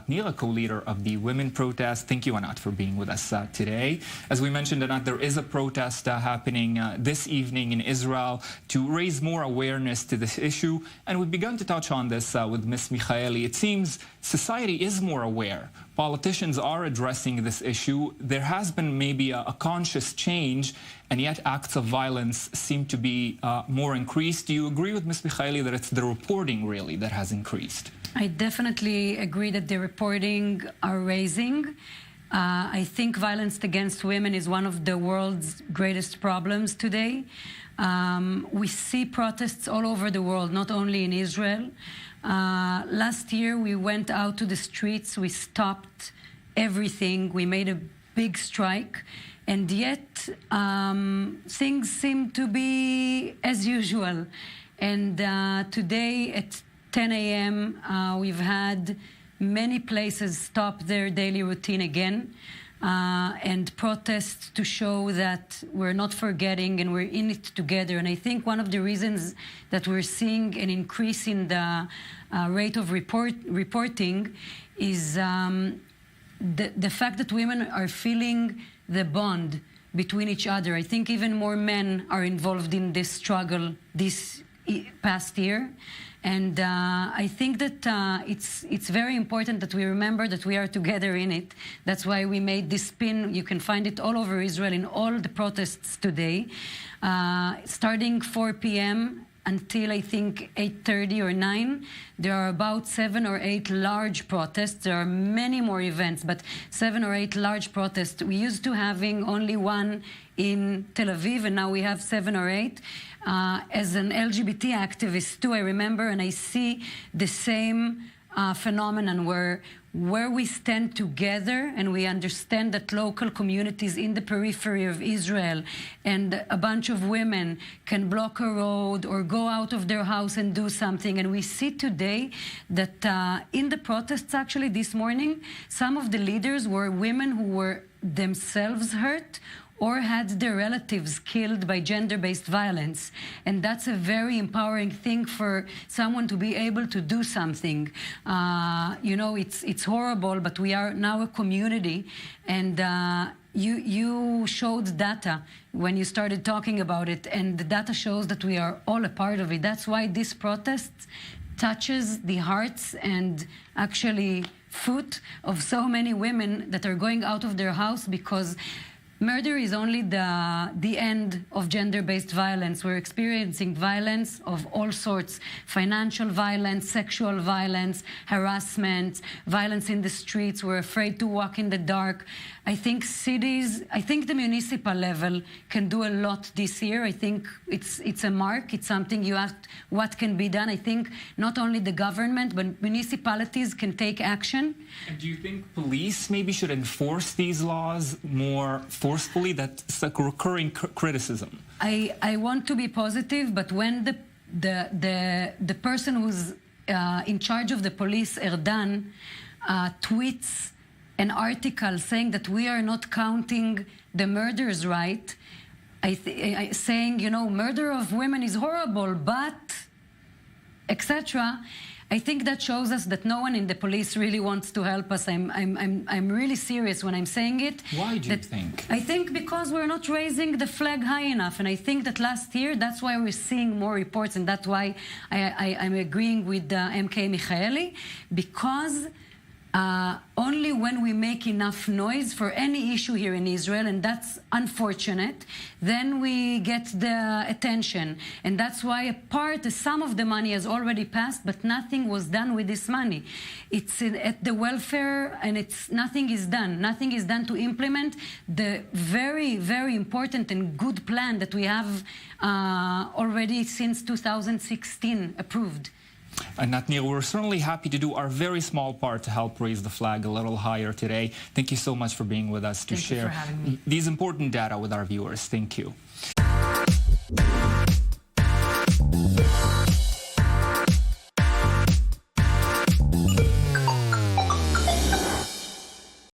Nira, co-leader of the women protest. Thank you, Anat, for being with us today. As we mentioned, Anat, there is a protest happening this evening in Israel to raise more awareness to this issue. And we've begun to touch on this with Ms. Michaeli. It seems society is more aware. Politicians are addressing this issue. There has been maybe a conscious change, and yet acts of violence seem to be more increased. Do you agree with Ms. Michaeli that it's the reporting really that has increased? I definitely agree that the reporting are raising. I think violence against women is one of the world's greatest problems today. We see protests all over the world, not only in Israel. Last year, we went out to the streets. We stopped everything. We made a big strike. And yet, things seem to be as usual. And today at 10 a.m., we've had many places stop their daily routine again and protest to show that we're not forgetting and we're in it together. And I think one of the reasons that we're seeing an increase in the rate of reporting is the fact that women are feeling the bond between each other. I think even more men are involved in this struggle this past year. And I think that it's very important that we remember that we are together in it. That's why we made this pin. You can find it all over Israel in all the protests today. Starting 4 p.m. until I think 8:30 or 9, there are about 7 or 8 large protests. There are many more events, but 7 or 8 large protests. We used to having only one in Tel Aviv, and now we have 7 or 8. As an LGBT activist too, I remember and I see the same phenomenon where we stand together and we understand that local communities in the periphery of Israel and a bunch of women can block a road or go out of their house and do something. And we see today that in the protests actually this morning, some of the leaders were women who were themselves hurt or had their relatives killed by gender-based violence. And that's a very empowering thing for someone to be able to do something. You know, it's horrible, but we are now a community. And you showed data when you started talking about it, and the data shows that we are all a part of it. That's why this protest touches the hearts and actually foot of so many women that are going out of their house, because murder is only the end of gender-based violence. We're experiencing violence of all sorts: financial violence, sexual violence, harassment, violence in the streets. We're afraid to walk in the dark. I think the municipal level can do a lot this year. I think it's a mark. It's something you asked what can be done. I think not only the government, but municipalities can take action. And do you think police maybe should enforce these laws more forcefully? That's a recurring criticism. I want to be positive, but when the person who's in charge of the police, Erdan, tweets an article saying that we are not counting the murders right, saying, you know, murder of women is horrible, but etc. I think that shows us that no one in the police really wants to help us. I'm really serious when I'm saying it. Why do you think? I think because we're not raising the flag high enough. And I think that last year, that's why we're seeing more reports. And that's why I'm agreeing with MK Michaeli, because only when we make enough noise for any issue here in Israel, and that's unfortunate, then we get the attention. And that's why some of the money has already passed, but nothing was done with this money. It's at the welfare, and nothing is done. Nothing is done to implement the very, very important and good plan that we have already since 2016 approved. And Nir, we're certainly happy to do our very small part to help raise the flag a little higher today. Thank you so much for being with us to share these important data with our viewers. Thank you.